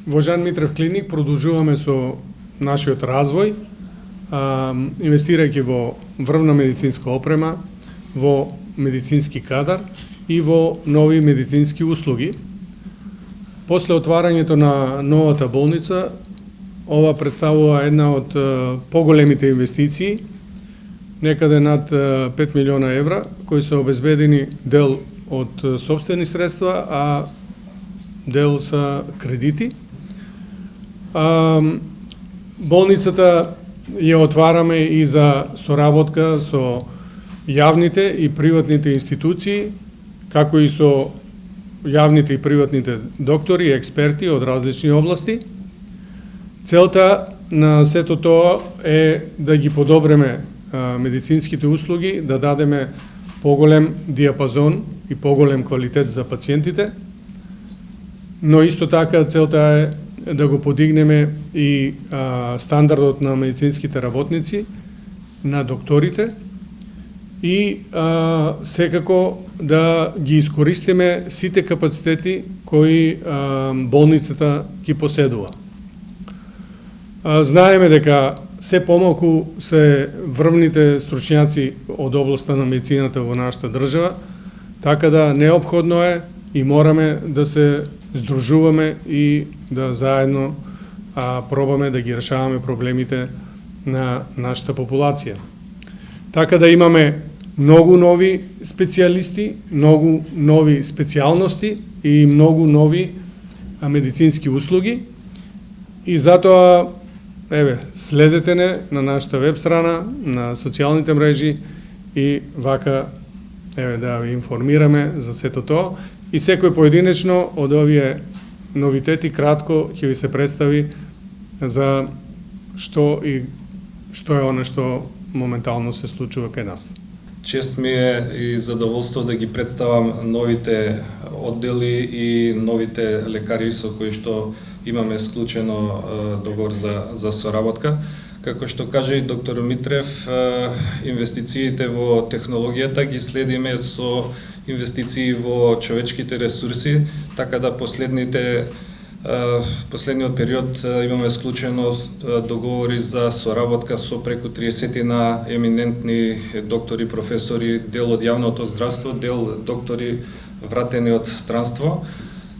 Во Жан Митрев клиник продолжуваме со нашиот развој, инвестирајќи во врвна медицинска опрема, во медицински кадар и во нови медицински услуги. После отварањето на новата болница, ова представува една од поголемите инвестиции, некаде над 5 милиона евра, кои се обезбедени дел од сопствени средства, а дел са кредити. Болницата ја отвараме и за соработка со јавните и приватните институции, како и со јавните и приватните доктори и експерти од различни области. Целта на сето тоа е да ги подобреме медицинските услуги, да дадеме поголем диапазон и поголем квалитет за пациентите, но исто така целта е да го подигнеме и стандардот на медицинските работници, на докторите и секако да ги искористиме сите капацитети кои болницата ги поседува. Знаеме дека се помалку се врвните стручњаци од областта на медицината во нашата држава, така да неопходно е и мораме да се здружуваме и да заедно пробаме да ги решаваме проблемите на нашата популација. Така да имаме многу нови специјалисти, многу нови специјалности и многу нови медицински услуги. И затоа, следете не на нашата веб страна, на социјалните мрежи и вака, да ви информираме за сето тоа. И секој поединечно од овие новитети кратко ќе ви се представи за што е оно што моментално се случува кај нас. Чест ми е и задоволство да ги представам новите оддели и новите лекари со кои што имаме склучено договор за соработка. Како што кажа и доктор Митрев, инвестициите во технологијата ги следиме со инвестиции во човечките ресурси, така да последниот период имаме склучено договори за соработка со преку 30 на еминентни доктори, професори, дел од јавното здравство, дел доктори вратени од странство.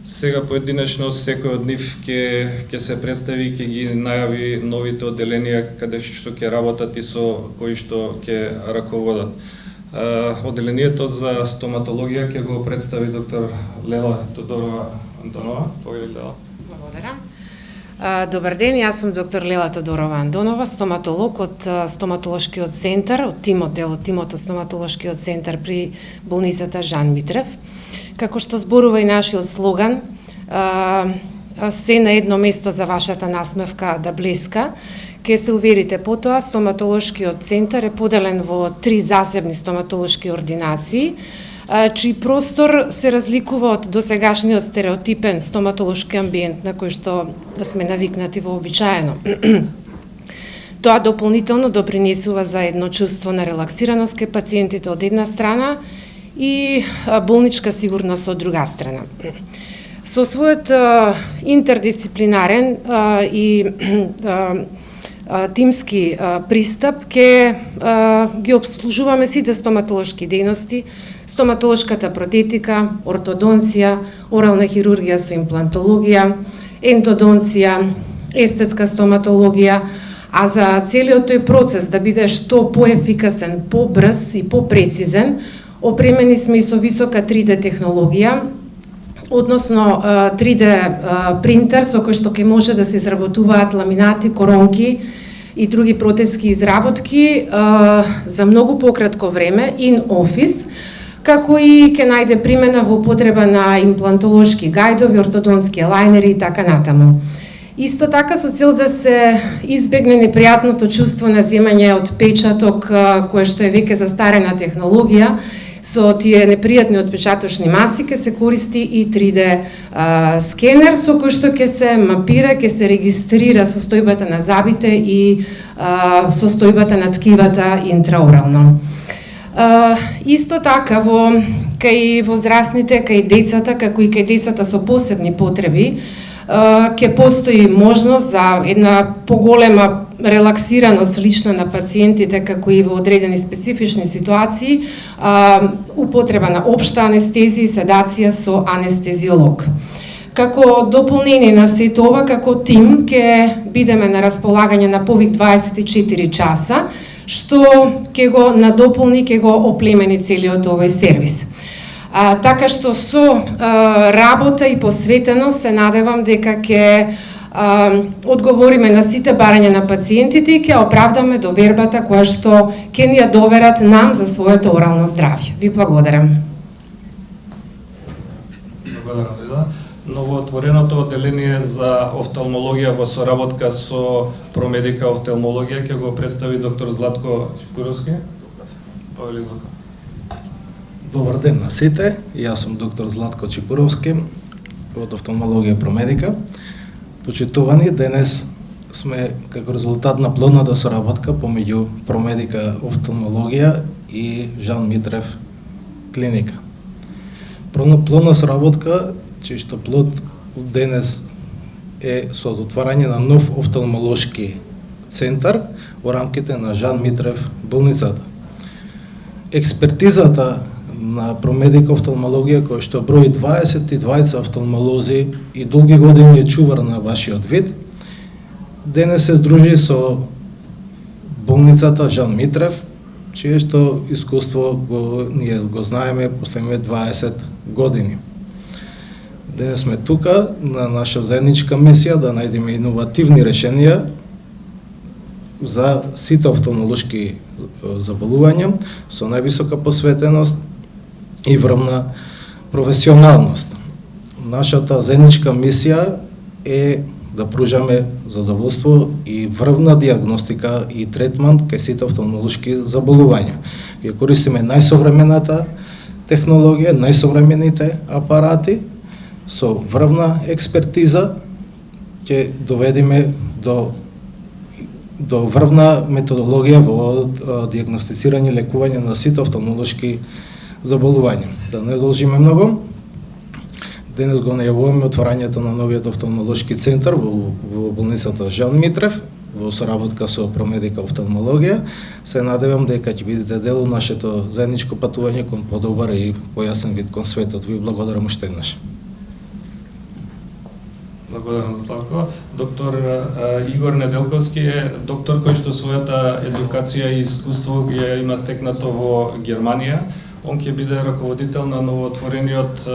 Сега поединечно секој од нив ќе се представи и ќе ги најави новите одделенија каде што ќе работат и со кои што ќе раководат. Одделението за стоматологија ќе го представи доктор Лела Тодорова Андонова. Лела. Благодарам. Добар ден, јас сум доктор Лела Тодорова Андонова, стоматолог од стоматолошкиот центар, од тимот од стоматолошкиот центар при болницата Жан Митрев. Како што зборува и нашиот слоган, се на едно место за вашата насмевка да блеска, ке се уверите потоа, стоматолошкиот центар е поделен во 3 засебни стоматолошки ординации, чиј простор се разликува од досегашниот стереотипен стоматолошки амбиент на кој што сме навикнати вообичаено. Тоа дополнително допринесува за едно чувство на релаксираност кај пациентите од една страна и болничка сигурност од друга страна. Со својот интердисциплинарен и тимски пристап ќе ги обслужуваме сите стоматолошки дејности, стоматолошката протетика, ортодонција, орална хирургија со имплантологија, ентодонција, естетска стоматологија, а за целиот тој процес да биде што поефикасен, побрз и попрецизен, опремени сме и со висока 3D технологија, односно 3D принтер со кој што ќе може да се изработуваат ламинати, коронки и други протезски изработки за многу пократко време, in office, како и ќе најде примена во употреба на имплантолошки гајдови, ортодонски лајнери и така натаму. Исто така со цел да се избегне непријатното чувство на земање од печаток, кое што е веќе застарена технологија, со тие непријатни отпечаточни маси ќе се користи и 3D скенер со кој што ќе се мапира, ќе се регистрира состојбата на забите и состојбата на ткивата интраорално. Исто така во возрастните, кај децата, како и кај децата со посебни потреби, ќе постои можност за една поголема релаксираност лична на пациентите, како и во одредени специфични ситуации, употреба на општа анестезија и седација со анестезиолог. Како дополнение на сето ова, како тим ќе бидеме на располагање на повик 24 часа, што ќе го надополни, ќе го оплемени целиот овој сервис. Така што со работа и посветеност се надевам дека ќе одговориме на сите барања на пациентите и ќе оправдаме довербата која што ќе ни ја доверат нам за своето орално здравје. Ви благодарам. Благодарам, Лида. Новоотвореното одделение за офталмологија во соработка со Промедика офталмологија ќе го представи доктор Златко Чипуровски. Добар ден на сите, јас сум доктор Златко Чипуровски од офталмологија Промедика. Почитувани, денес сме како резултат на плодната соработка помеѓу Промедика офталмологија и Жан Митрев клиника. Плодна соработка, чиј што плод денес е со отварање на нов офталмолошки центар во рамките на Жан Митрев болницата. Експертизата на Промедика офталмологија, кој што брои 22 офталмолози и долги години е чувар на вашиот вид, денес се здружи со болницата Жан Митрев, чие што искуство ние го знаеме последните 20 години. Денес сме тука на наша заедничка мисија да најдеме иновативни решенија за сите офталмолошки заболувања со највисока посветеност и врвна професионалност. Нашата заедничка мисија е да пружаме задоволство и врвна диагностика и третман кај сите офталмолошки заболувања. Ја користиме најсовремената технологија, најсовремените апарати, со врвна експертиза ќе доведеме до врвна методологија во диагностицирање и лекување на сите офталмолошки заболувања. Да не должиме многу, денес го најавуваме отварањето на новиот офталмолошки центар во болницата Жан Митрев, во соработка со Промедика офталмологија. Се надевам дека ќе бидете дел од нашето заедничко патување кон подобар и појасен вид кон светот. Ви благодарам уште еднаш. Благодарам за толку. Доктор Игор Неделковски е доктор кој што својата едукација и искуство ја има стекнато во Германија. Он ќе биде раководител на новоотворениот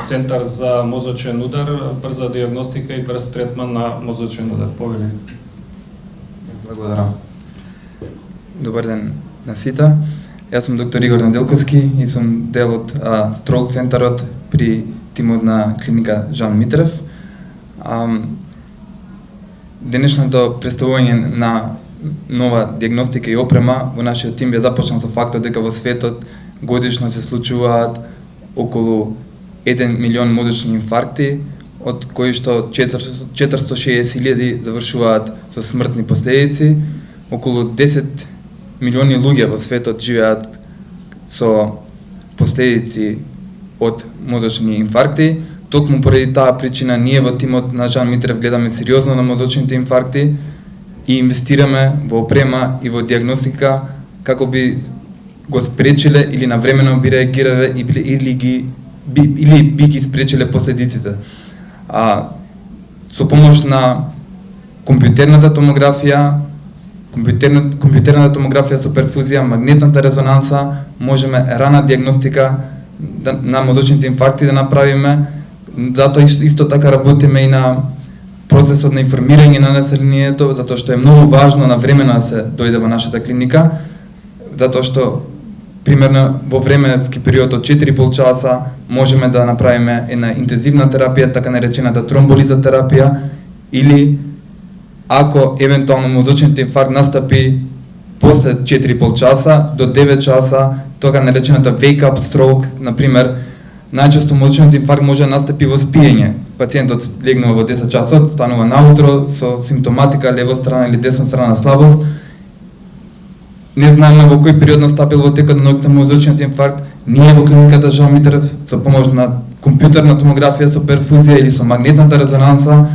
центар за мозочен удар, брза диагностика и брз третман на мозочен удар. Повели. Благодарам. Добар ден на сите. Јас сум доктор Игор Неделковски и сум дел од строк центарот при тимот на клиника Жан Митрев. Денешното представување на нова диагностика и опрема во нашиот тим бе започнал со фактот дека во светот годишно се случуваат околу 1 милион мозочни инфаркти, од кои што 460.000 завршуваат со смртни последици. Околу 10 милиони луѓе во светот живеат со последици од мозочни инфаркти. Токму поради таа причина ние во тимот на Жан Митрев гледаме сериозно на мозочните инфаркти и инвестираме во опрема и во диагностика како би го спречиле или навремено би реагирале или би ги спречиле последиците. Со помош на компјутерната томографија со перфузија, магнетната резонанса, можеме рана диагностика на мозочните инфаркти да направиме. Затоа исто така работиме и на процесот на информирање на населението, затоа што е многу важно навремено да се дојде во нашата клиника, затоа што примерно во временски период од 4,5 часа можеме да направиме една интензивна терапија, така наречената тромболиза терапија, или ако евентуално мозочниот инфаркт настапи после 4,5 часа до 9 часа, така наречената wake-up stroke, например, најчесто мозочниот инфаркт може да настапи во спиење. Пациентот легнува во 10 часот, станува наутро со симптоматика лево страна или десна страна слабост. Не знаеме во кој период настапил во текот на ноќта мозочниот инфаркт. Ние во клиниката Жан Митрев со помош на компјутерна томографија со перфузија или со магнетната резонанса,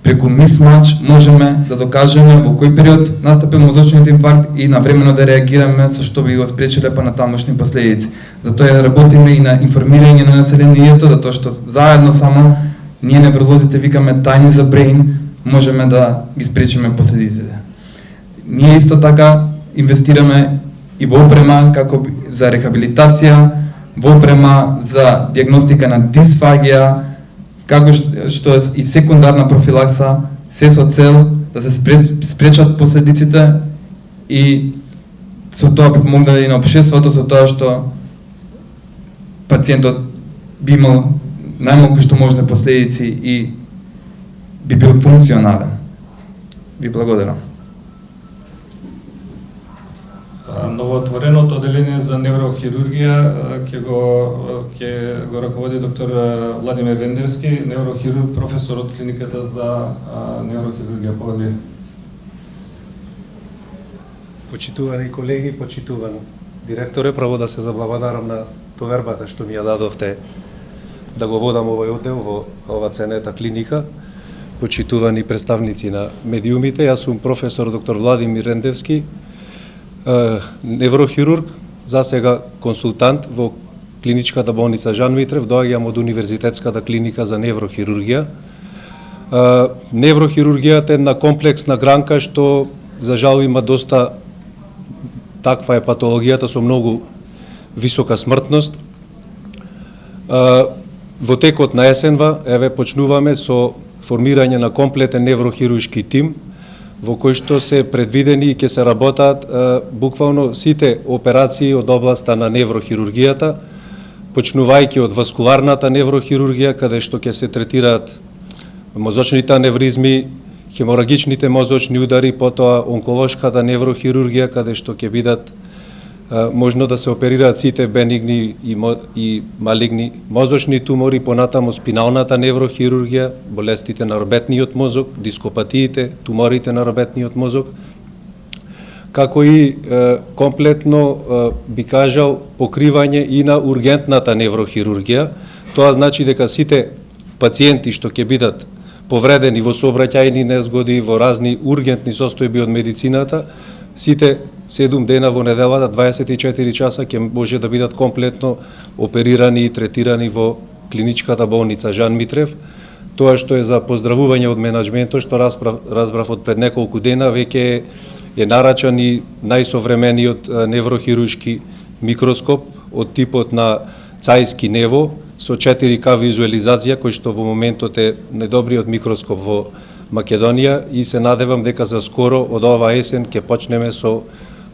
преку мисмач можеме да докажеме во кој период настапил мозочниот инфаркт и навремено да реагираме со што би го спречиле понатамошни последици. Затоа работиме и на информирање на населението, затоа што заедно само ние невролозите викаме time is a brain, можеме да ги спречиме последиците. Ние исто така инвестираме и во опрема како за рехабилитација, во опрема за диагностика на дисфагија, како што е и секундарна профилакса, се со цел да се спречат последиците и со тоа би помогнали на општеството, со тоа што пациентот би имал најмалку што можни последици и би бил функционален. Ви благодарам. Новоотвореното оделение за неврохирургија ќе го раководи доктор Владимир Рендевски, неврохирург, професор од клиниката за неврохирургија. Повели. Почитувани колеги, почитуван директоре, право да се заблагодарам на товербата што ми ја дадовте да го водам овој оддел во ова ценета клиника. Почитувани представници на медиумите, јас сум професор доктор Владимир Рендевски, неврохирург, за сега консултант во клиничката болница Жан Митрев, доаѓам од Универзитетската клиника за неврохирургија. Неврохирургијата е една комплексна гранка што за жал има доста, таква е патологијата со многу висока смртност. Во текот на есенва, еве почнуваме со формирање на комплетен неврохируршки тим, во кој што се предвидени и ќе се работат буквално сите операции од областа на неврохирургијата, почнувајќи од васкуларната неврохирургија, каде што ќе се третираат мозочните аневризми, хеморагичните мозочни удари, потоа онколошката неврохирургија, каде што ќе бидат можно да се оперираат сите бенигни и малигни мозочни тумори, понатамо спиналната неврохирургија, болестите на робетниот мозок, дископатиите, туморите на робетниот мозок, како и комплетно, би кажал, покривање и на ургентната неврохирургија. Тоа значи дека сите пациенти што ќе бидат повредени во сообраќајни незгоди, во разни ургентни состојби од медицината, сите 7 дена во неделата, 24 часа ќе може да бидат комплетно оперирани и третирани во клиничката болница Жан Митрев. Тоа што е за поздравување од менаџментот, што разбрав од пред неколку дена, веќе е нарачан и најсовремениот неврохируршки микроскоп од типот на Цајски Нево со 4К визуализација, кој што во моментот е најдобриот микроскоп во Македонија, и се надевам дека за скоро од ова есен ќе почнеме со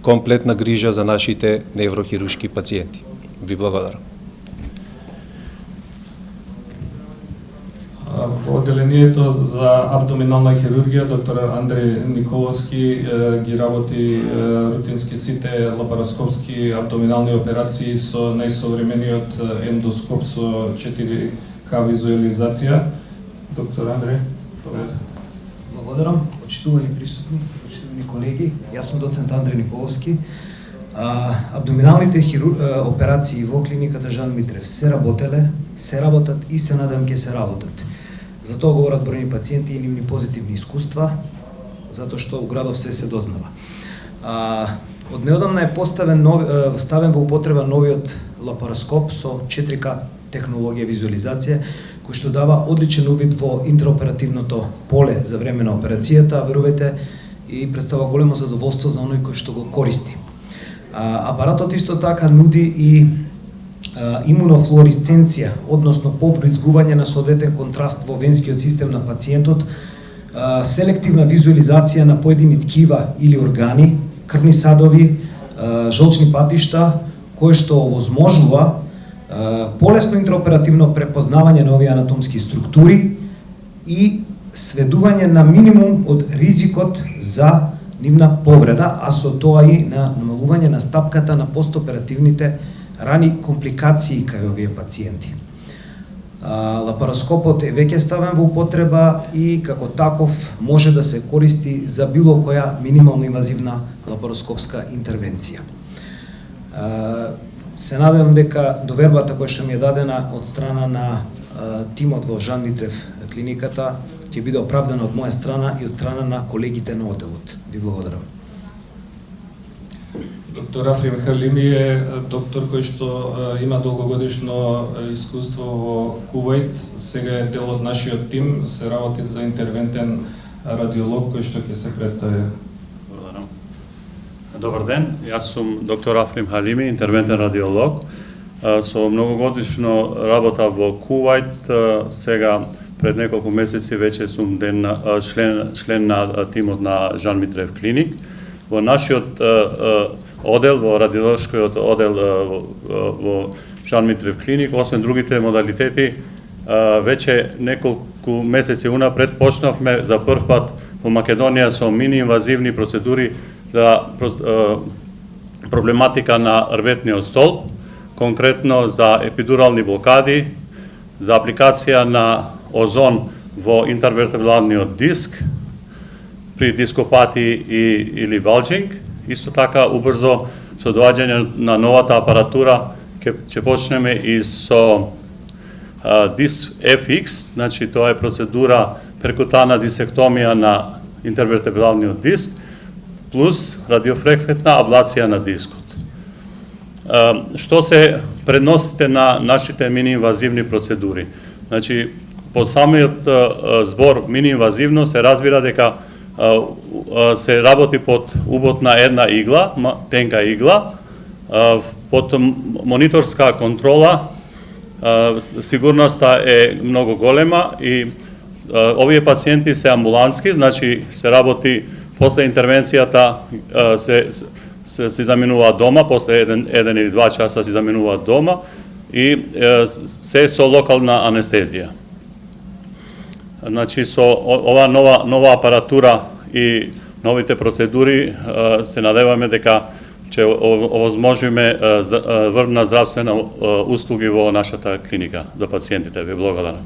комплетна грижа за нашите неврохируршки пациенти. Ви благодарам. Во оделението за абдоминална хирургија доктор Андреј Николовски ги работи рутински сите лапароскопски абдоминални операции со најсовремениот ендоскоп со 4К визуализација. Доктор Андреј, поведете. Благодарам, почитувани присутни, почитувани колеги. Јас сум доцент Андреј Николовски. Абдоминалните операции во клиниката Жан Митрев се работеле, се работат и се надам ќе се работат. За тоа говорат бројни пациенти и нивни позитивни искуства, затоа што у градов се дознава. Од неодамна е ставен во употреба новиот лапароскоп со 4К технологија визуализација, кој што дава одличен увид во интраоперативното поле за време на операцијата, верувате, и представува големо задоволство за оној кој што го користи. Апаратот исто така нуди и имунофлуоресценција, односно повризгување на соодветен контраст во венскиот систем на пациентот, селективна визуализација на поедини ткива или органи, крвни садови, жолчни патишта, кој што овозможува полесно интраоперативно препознавање на овие анатомски структури и сведување на минимум од ризикот за нивна повреда, а со тоа и на намалување на стапката на постоперативните рани компликации кај овие пациенти. Лапароскопот е веќе ставен во употреба и како таков може да се користи за било која минимално инвазивна лапароскопска интервенција. Се надевам дека довербата која што ми е дадена од страна на тимот во Жан Митрев клиниката ќе биде оправдана од моја страна и од страна на колегите на одделот. Ви благодарам. Доктор Африм Халими е доктор кој што има долгогодишно искуство во Кувајт, сега е дел од нашиот тим, се работи за интервентен радиолог кој што ќе се представи. Благодарам. Добар ден, јас сум доктор Африм Халими, интервентен радиолог. Со многогодишно работа во Кувајт, сега пред неколку месеци веќе сум член на тимот на Жан Митрев клиник. Во нашиот одел, во радиолошкиот одел во Жан Митрев клиник, освен другите модалитети, веќе неколку месеци унапред почнавме за прв пат во Македонија со мини-инвазивни процедури за проблематика на рветниот столб, конкретно за епидурални блокади, за апликација на озон во интервертебралниот диск при дископати или балџинг. Исто така убрзо со доаѓање на новата апаратура ќе почнеме и со диск FX, значи тоа е процедура перкутана дисектомија на интервертебралниот диск плюс радиофреквентна аблација на дискот. Што се предносите на нашите мини-инвазивни процедури? Значи, под самиот збор мини-инвазивно се разбира дека се работи под убот на една игла, тенка игла, под мониторска контрола, сигурноста е многу голема и овие пациенти се амбулантски, значи се работи после интервенцијата се заминуваат дома, после 1 или 2 часа се заминуваат дома и се со локална анестезија. Значи со ова нова апаратура и новите процедури се надеваме дека ќе овозможиме врвна здравствена услуги во нашата клиника за пациентите. Ви благодарам.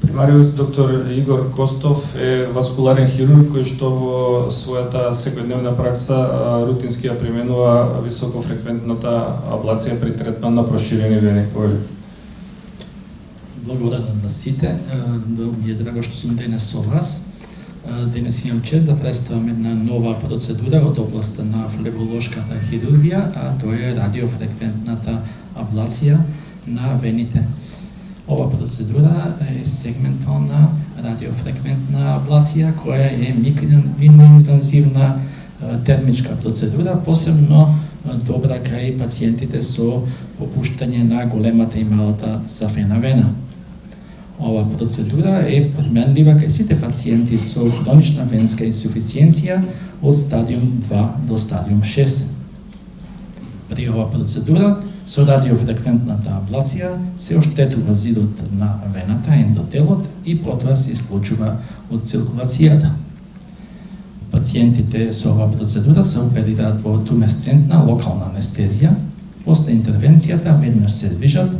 Примариус доктор Игор Костов е васкуларен хирург кој што во својата секојдневна пракса рутински ја применува високофреквентната аблација при третман на проширени вени. Благодарам на сите. Ми е драго што сум денес со вас. Денес имам чест да представам една нова процедура од областа на флеболошката хирургија, а тоа е радиофреквентната аблација на вените. Ова процедура е сегментална радиофреквентна аблација, која е микроинвазивна термичка процедура, посебно добра кај пациентите со попуштање на големата и малата сафена вена. Ова процедура е применлива кај сите пациенти со хронична венска инсуфициенција од стадиум 2 до стадиум 6. При ова процедура со радиофреквентната аблација се оштетува зидот на вената, ендотелот и потоа се исклучува од циркулацијата. Пациентите со ова процедура се оперираат во тумесцентна локална анестезија, после интервенцијата веднаш се движат,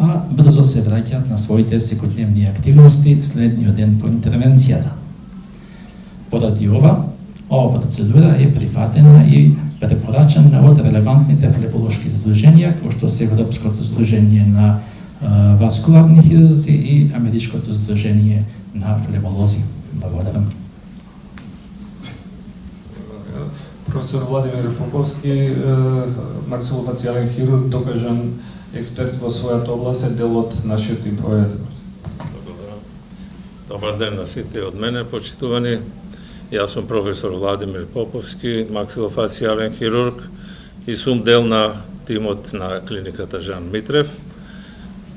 а брзо се враќаат на своите секојдневни активности следниот ден по интервенцијата. Поради ова процедура е прифатена и препорачана од релевантните флеболошки здруженија, кои што се Европското здружение на васкуларни хирурзи и Америчкото здружение на флеболози. Благодарам. Професор Владимир Поповски, максилофацијален хирург, докажан експерт во својата област, е дел од нашиот тим. Добар ден на сите од мене, почитувани. Јас сум професор Владимир Поповски, максилофацијален хирург и сум дел на тимот на клиниката Жан Митрев.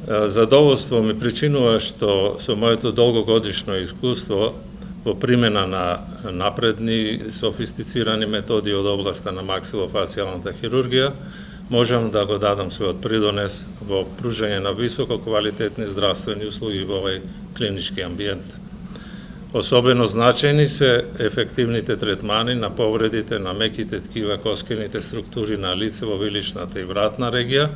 Задоволство ми причинува што со моето долгогодишно искуство во примена на напредни софистицирани методи од областа на максилофацијалната хирургија, можам да го дадам својот придонес во пружање на високо квалитетни здравствени услуги во овој клинички амбиент. Особено значајни се ефективните третмани на повредите на меките ткива, коскените структури на лицево, виличната и вратна регија,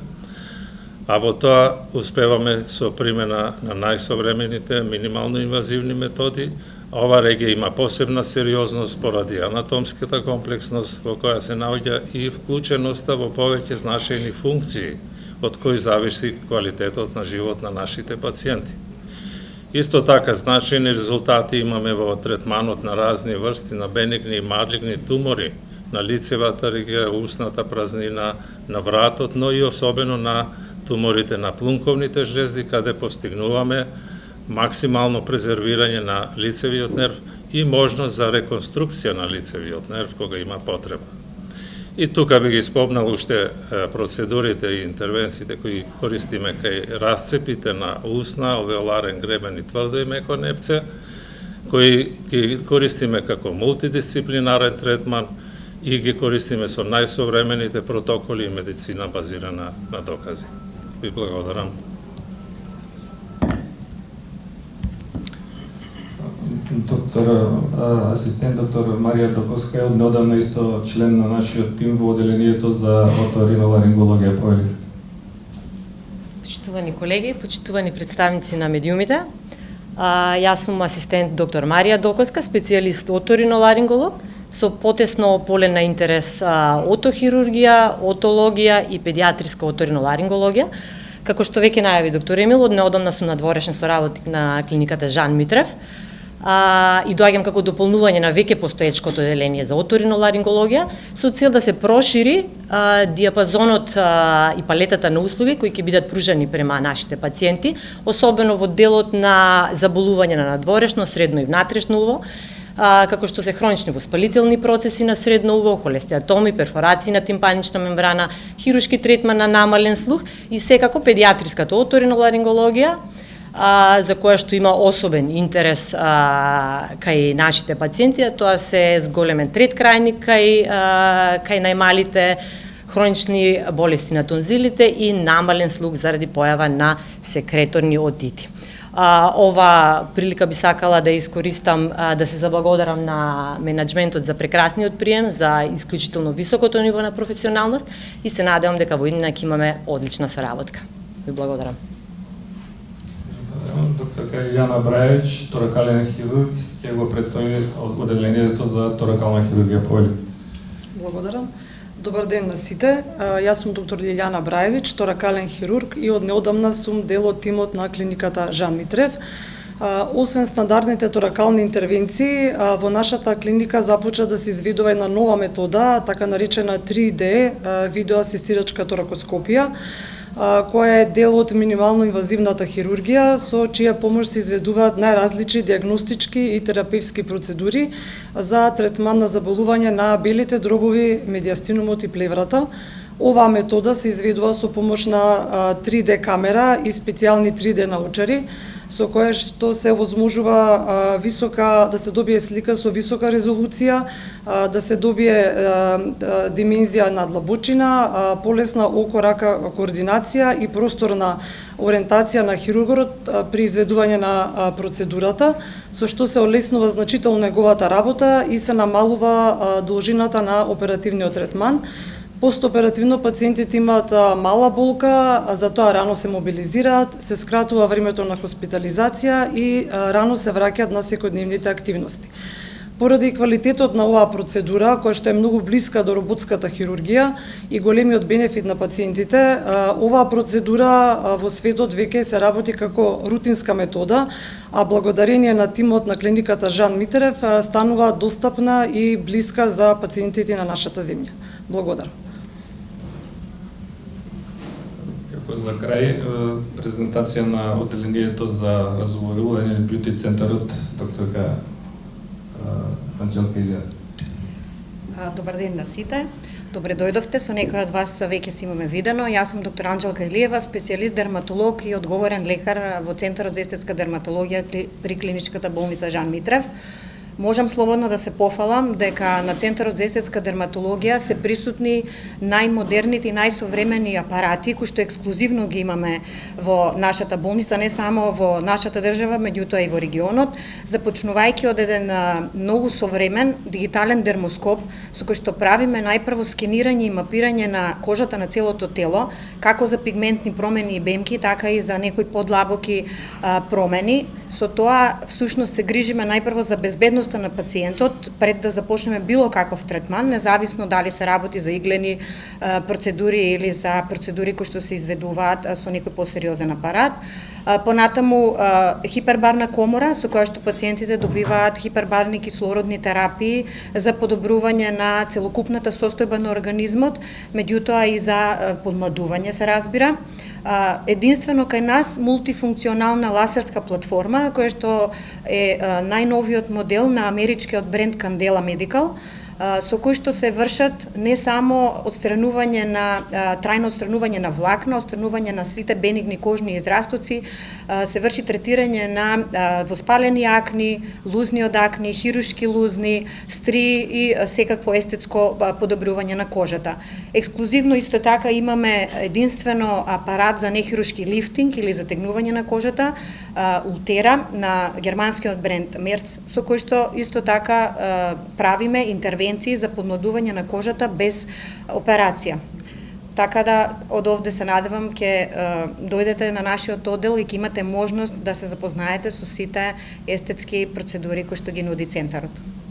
а во тоа успеваме со примена на најсовремените минимално инвазивни методи. Ова регија има посебна сериозност поради анатомската комплексност во која се наоѓа и вклученоста во повеќе значајни функции од кој зависи квалитетот на живот на нашите пациенти. Исто така, значајни резултати имаме во третманот на разни врсти на бенигни и малигни тумори на лицевата регија, устната празнина, на вратот, но и особено на туморите на плунковните жлезди, каде постигнуваме максимално презервирање на лицевиот нерв и можност за реконструкција на лицевиот нерв кога има потреба. И тука би ги спомнал уште процедурите и интервенциите кои користиме кај расцепите на устна, алвеоларен гребен и тврдо и меко непце, кои ги користиме како мултидисциплинарен третман и ги користиме со најсовремените протоколи и медицина базирана на докази. Ви благодарам. Асистент доктор Марија Доковска е однедавна исто член на нашиот тим во одделението за оториноларингологија. Повелите. Почитувани колеги, почитувани представници на медиумите, јас сум асистент доктор Марија Доковска, специјалист оториноларинголог, со потесно поле на интерес отохирургија, отологија и педиатриска оториноларингологија. Како што веќе најави доктор Емил, однеодамна сум надворешен соработник на клиниката Жан Митрев и доаѓам како дополнување на веќе постоечкото одделение за оториноларингологија со цел да се прошири диапазонот и палетата на услуги кои ќе бидат пружани према нашите пациенти, особено во делот на заболување на надворешно, средно и внатрешно уво, како што се хронични воспалителни процеси на средно уво, холестеатоми, перфорации на тимпанична мембрана, хируршки третман на намален слух и секако педиатриската оториноларингологија, за која што има особен интерес кај нашите пациенти, тоа се зголемен трет крајник кај најмалите, хронични болести на тонзилите и намален слух заради појава на секреторни отити. Ова прилика би сакала да искористам да се заблагодарам на менаџментот за прекрасниот прием, за исклучително високото ниво на професионалност и се надевам дека во иднина ќе имаме одлична соработка. Ви благодарам. Докторка Илијана Браевич, торакален хирург, ќе го представи одделението за торакална хирургија. Повелите. Благодарам. Добар ден на сите. Јас сум доктор Илијана Браевич, торакален хирург и од неодамна сум дел од тимот на клиниката Жан Митрев. Освен стандардните торакални интервенции, во нашата клиника започна да се изведува една нова метода, така наречена 3D, видеоасистирачка торакоскопија, која е дел од минимално инвазивната хирургија, со чија помош се изведуваат најразлични диагностички и терапевски процедури за третман на заболување на белите дробови, медиастинумот и плеврата. Оваа метода се изведува со помош на 3D камера и специјални 3D научари, со која што се возможува да се добие слика со висока резолуција, да се добие димензија на длабочина, полесна око-рака координација и просторна ориентација на хирургот при изведување на процедурата, со што се олеснува значително неговата работа и се намалува должината на оперативниот третман. Постоперативно пациентите имаат мала болка, затоа рано се мобилизираат, се скратува времето на хоспитализација и рано се враќаат на секојдневните активности. Поради квалитетот на оваа процедура, која што е многу блиска до роботската хирургија и големиот бенефит на пациентите, оваа процедура во светот веќе се работи како рутинска метода, а благодарение на тимот на клиниката Жан Митрев станува достапна и блиска за пациентите на нашата земја. Благодарам. За крај, презентација на одделението за разуварување бјути центарот, докторка Анџелка Илијана. Добар ден на сите. Добре дојдовте, со некој од вас веќе се имаме видено. Јас сум доктор Анџелка Илиева, специјалист дерматолог и одговорен лекар во Центарот за естетска дерматологија при клиничката болница Жан Митрев. Можам слободно да се пофалам дека на Центарот за естетска дерматологија се присутни најмодерните и најсовремени апарати кои што ексклузивно ги имаме во нашата болница, не само во нашата држава, меѓутоа и во регионот, започнувајќи од еден многу современ дигитален дермоскоп со кој што правиме најпрво скенирање и мапирање на кожата на целото тело, како за пигментни промени и бемки, така и за некои подлабоки промени. Со тоа всушност се грижиме најпрво за безбедност сигурноста на пациентот пред да започнеме било каков третман, независно дали се работи за иглени процедури или за процедури кои што се изведуваат со некој посериозен апарат. Понатаму хипербарна комора со која што пациентите добиваат хипербарни кислородни терапии за подобрување на целокупната состојба на организмот, меѓутоа и за подмладување се разбира. Единствено кај нас мултифункционална ласерска платформа, која што е најновиот модел на америчкиот бренд Candela Medical, со кој што се вршат не само отстранување на трајно отстранување на влакна, отстранување на сите бенигни кожни израстоци, се врши третирање на воспалени акни, лузни од акни, хируршки лузни, стри и секакво естетско подобрување на кожата. Ексклузивно исто така имаме единствено апарат за нехируршки лифтинг или затегнување на кожата, Ultera на германскиот бренд Merz, со кој што исто така правиме интервенции за подмладување на кожата без операција. Така да од овде се надевам ќе дојдете на нашиот оддел и ќе имате можност да се запознаете со сите естетски процедури кои што ги нуди центарот.